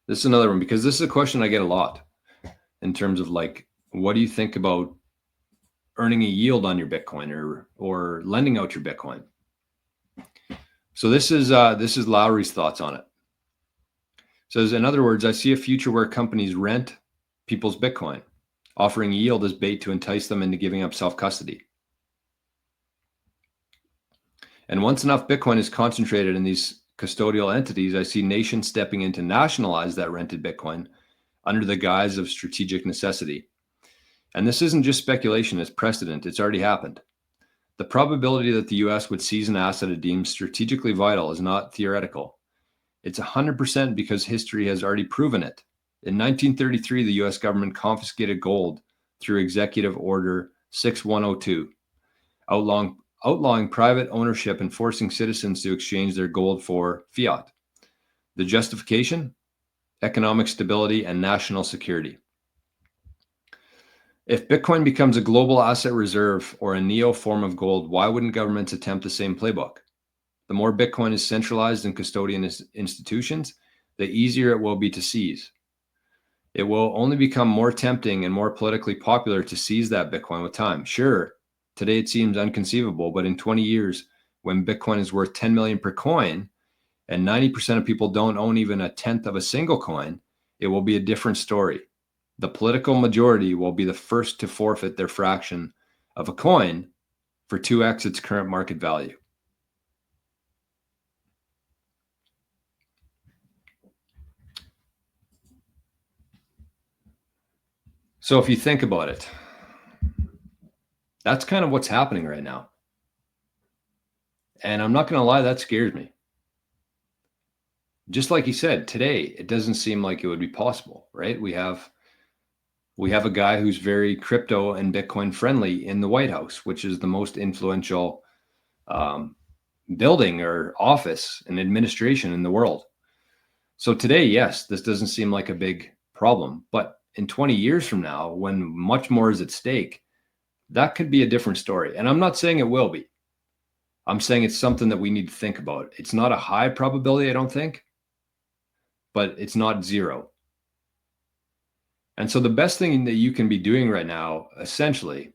This is another one, because this is a question I get a lot in terms of like, what do you think about earning a yield on your Bitcoin or lending out your Bitcoin? So this is Lowry's thoughts on it. Says, in other words, I see a future where companies rent people's Bitcoin, offering yield as bait to entice them into giving up self-custody. And once enough Bitcoin is concentrated in these custodial entities, I see nations stepping in to nationalize that rented Bitcoin under the guise of strategic necessity. And this isn't just speculation, it's precedent. It's already happened. The probability that the US would seize an asset it deems strategically vital is not theoretical. It's 100% because history has already proven it. In 1933, the US government confiscated gold through Executive Order 6102, outlawing private ownership and forcing citizens to exchange their gold for fiat. The justification? Economic stability and national security. If Bitcoin becomes a global asset reserve or a neo form of gold, why wouldn't governments attempt the same playbook? The more Bitcoin is centralized in custodian institutions, the easier it will be to seize. It will only become more tempting and more politically popular to seize that Bitcoin with time. Sure, today it seems unconceivable, but in 20 years, when Bitcoin is worth 10 million per coin and 90% of people don't own even a tenth of a single coin, it will be a different story. The political majority will be the first to forfeit their fraction of a coin for 2x its current market value. So if you think about it, that's kind of what's happening right now. And I'm not going to lie, that scares me. Just like he said, today, it doesn't seem like it would be possible, right? We have a guy who's very crypto and Bitcoin friendly in the White House, which is the most influential building or office and administration in the world. So today, yes, this doesn't seem like a big problem, but in 20 years from now, when much more is at stake, that could be a different story. And I'm not saying it will be. I'm saying it's something that we need to think about. It's not a high probability, I don't think, but it's not zero. And so the best thing that you can be doing right now, essentially,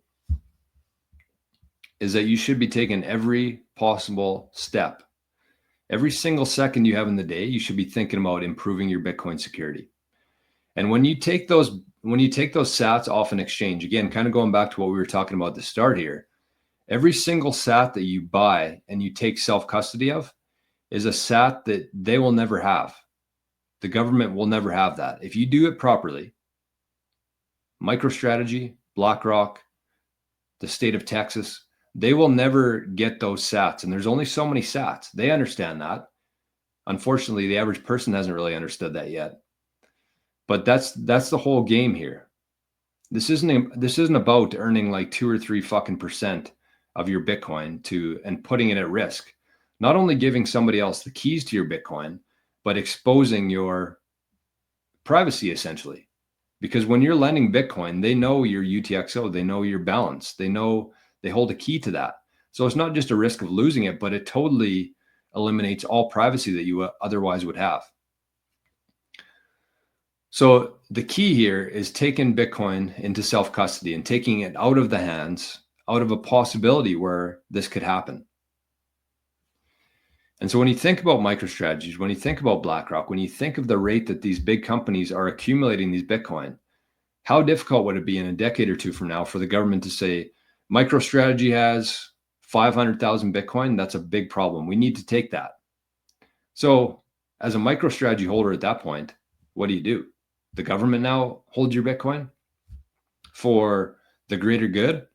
is that you should be taking every possible step. Every single second you have in the day, you should be thinking about improving your Bitcoin security. And when you take those sats off an exchange, again, kind of going back to what we were talking about at the start here, every single sat that you buy and you take self-custody of is a sat that they will never have. The government will never have that. If you do it properly, MicroStrategy, BlackRock, the state of Texas, they will never get those sats. And there's only so many sats. They understand that. Unfortunately, the average person hasn't really understood that yet. But that's the whole game here. This isn't about earning like 2 or 3 fucking percent of your Bitcoin and putting it at risk. Not only giving somebody else the keys to your Bitcoin, but exposing your privacy essentially. Because when you're lending Bitcoin, they know your UTXO, they know your balance, they hold a key to that. So it's not just a risk of losing it, but it totally eliminates all privacy that you otherwise would have. So the key here is taking Bitcoin into self-custody and taking it out of the hands, out of a possibility where this could happen. And so when you think about MicroStrategies, when you think about BlackRock, when you think of the rate that these big companies are accumulating these Bitcoin, how difficult would it be in a decade or two from now for the government to say, MicroStrategy has 500,000 Bitcoin? That's a big problem. We need to take that. So as a MicroStrategy holder at that point, what do? The government now holds your Bitcoin for the greater good?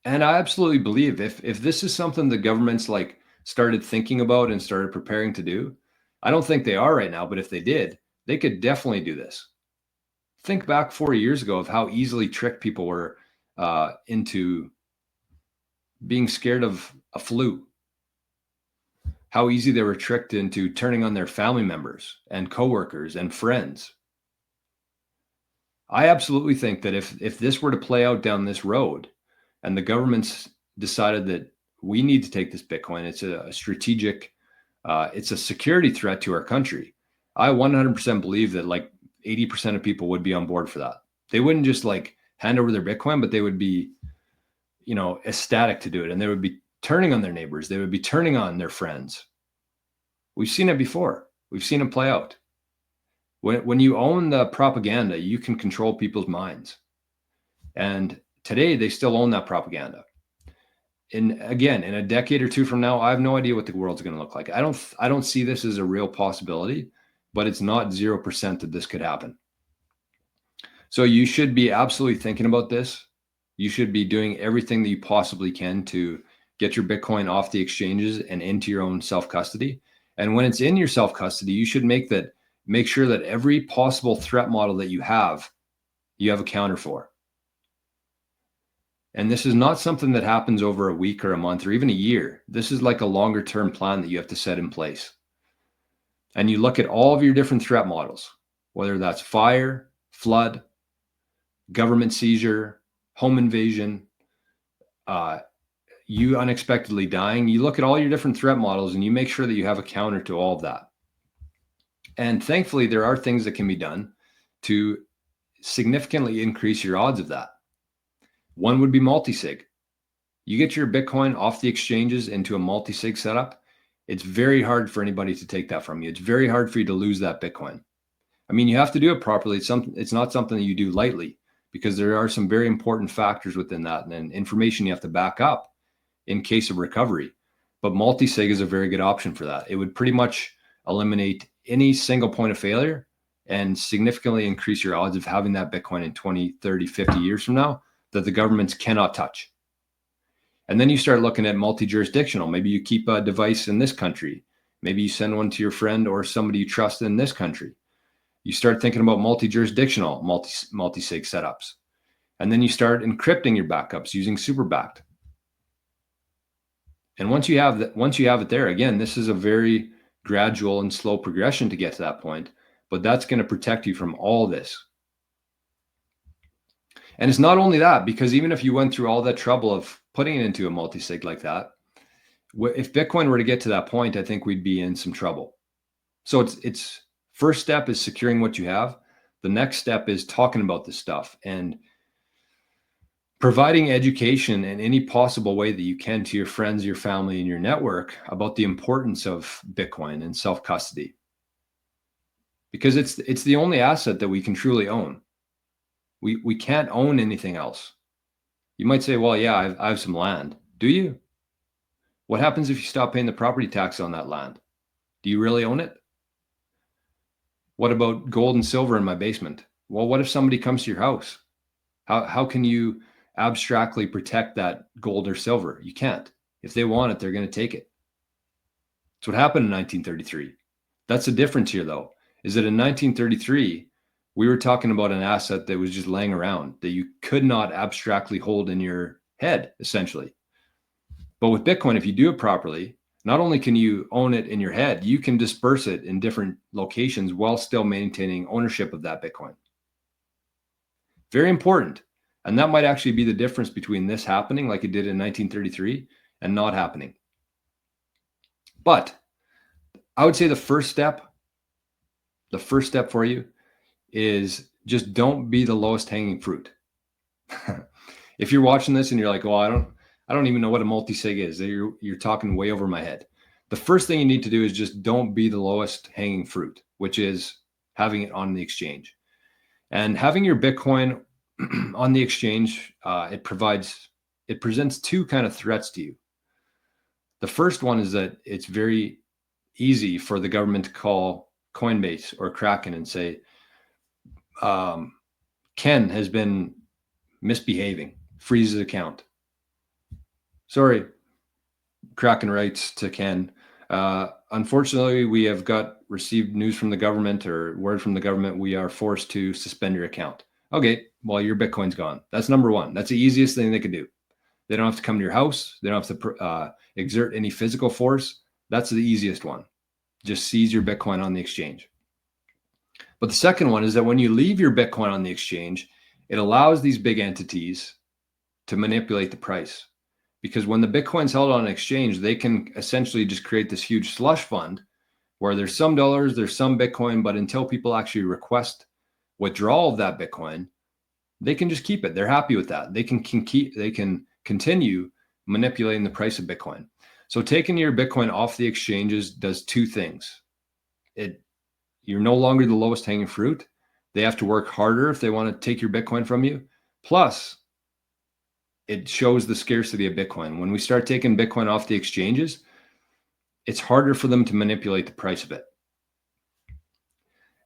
And I absolutely believe if this is something the government's like started thinking about and started preparing to do, I don't think they are right now, but if they did, they could definitely do this. Think back 4 years ago of how easily tricked people were into being scared of a flu. How easy they were tricked into turning on their family members and coworkers and friends. I absolutely think that if this were to play out down this road and the government's decided that we need to take this Bitcoin, it's a strategic, it's a security threat to our country. I 100% believe that like 80% of people would be on board for that. They wouldn't just like hand over their Bitcoin, but they would be, you know, ecstatic to do it. And they would be turning on their neighbors. They would be turning on their friends. We've seen it before. We've seen it play out. When you own the propaganda, you can control people's minds. And today they still own that propaganda. And again, in a decade or two from now, I have no idea what the world's going to look like. I don't see this as a real possibility, but it's not 0% that this could happen. So you should be absolutely thinking about this. You should be doing everything that you possibly can to get your Bitcoin off the exchanges and into your own self-custody. And when it's in your self-custody, you should make sure that every possible threat model that you have a counter for. And this is not something that happens over a week or a month or even a year. This is like a longer term plan that you have to set in place. And you look at all of your different threat models, whether that's fire, flood, government seizure, home invasion, you unexpectedly dying. You look at all your different threat models and you make sure that you have a counter to all of that. And thankfully, there are things that can be done to significantly increase your odds of that. One would be multi-sig. You get your Bitcoin off the exchanges into a multi-sig setup. It's very hard for anybody to take that from you. It's very hard for you to lose that Bitcoin. I mean, you have to do it properly. It's not something that you do lightly because there are some very important factors within that and information you have to back up in case of recovery. But multi-sig is a very good option for that. It would pretty much eliminate any single point of failure and significantly increase your odds of having that Bitcoin in 20, 30, 50 years from now that the governments cannot touch. And then you start looking at multi-jurisdictional. Maybe you keep a device in this country. Maybe you send one to your friend or somebody you trust in this country. You start thinking about multi-jurisdictional, multi-sig setups. And then you start encrypting your backups using SuperBacked. And once you have it there, again, this is a very gradual and slow progression to get to that point, but that's going to protect you from all this. And it's not only that, because even if you went through all that trouble of putting it into a multi-sig like that, if Bitcoin were to get to that point, I think we'd be in some trouble. So it's first step is securing what you have. The next step is talking about this stuff and providing education in any possible way that you can to your friends, your family, and your network about the importance of Bitcoin and self-custody. Because it's the only asset that we can truly own. We can't own anything else. You might say, well, yeah, I have some land. Do you? What happens if you stop paying the property tax on that land? Do you really own it? What about gold and silver in my basement? Well, what if somebody comes to your house? How can you abstractly protect that gold or silver? You can't. If they want it, they're going to take it. That's what happened in 1933. That's the difference here, though, is that in 1933, we were talking about an asset that was just laying around that you could not abstractly hold in your head, essentially. But with Bitcoin, if you do it properly, not only can you own it in your head, you can disperse it in different locations while still maintaining ownership of that Bitcoin. Very important. And that might actually be the difference between this happening like it did in 1933 and not happening. But I would say the first step for you is just don't be the lowest hanging fruit. If you're watching this and you're like, well, I don't even know what a multi-sig is. You're talking way over my head. The first thing you need to do is just don't be the lowest hanging fruit, which is having it on the exchange. And having your Bitcoin on the exchange, it presents two kind of threats to you. The first one is that it's very easy for the government to call Coinbase or Kraken and say, Ken has been misbehaving, freeze his account. Sorry, Kraken writes to Ken. Unfortunately, we have received news from the government or word from the government. We are forced to suspend your account. Okay, well, your Bitcoin's gone. That's number one. That's the easiest thing they could do. They don't have to come to your house. They don't have to exert any physical force. That's the easiest one. Just seize your Bitcoin on the exchange. But the second one is that when you leave your Bitcoin on the exchange, it allows these big entities to manipulate the price. Because when the Bitcoin's held on an exchange, they can essentially just create this huge slush fund where there's some dollars, there's some Bitcoin, but until people actually request withdrawal of that Bitcoin, they can just keep it. They're happy with that. They can continue manipulating the price of Bitcoin. So taking your Bitcoin off the exchanges does two things. You're no longer the lowest hanging fruit. They have to work harder if they want to take your Bitcoin from you. Plus, it shows the scarcity of Bitcoin. When we start taking Bitcoin off the exchanges, it's harder for them to manipulate the price of it.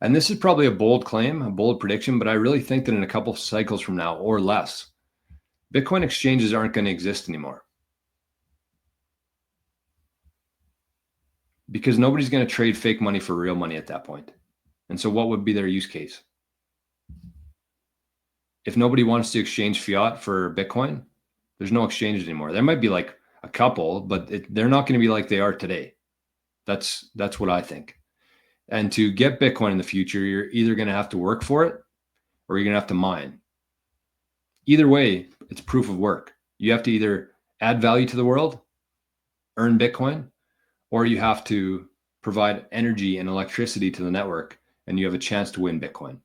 And this is probably a bold claim, a bold prediction, but I really think that in a couple cycles from now or less, Bitcoin exchanges aren't going to exist anymore. Because nobody's going to trade fake money for real money at that point. And so what would be their use case? If nobody wants to exchange fiat for Bitcoin, there's no exchange anymore. There might be like a couple, but they're not going to be like they are today. That's what I think. And to get Bitcoin in the future, you're either going to have to work for it or you're going to have to mine. Either way, it's proof of work. You have to either add value to the world, earn Bitcoin, or you have to provide energy and electricity to the network, and you have a chance to win Bitcoin.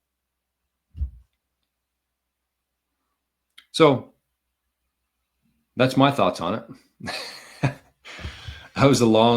So that's my thoughts on it. That was a long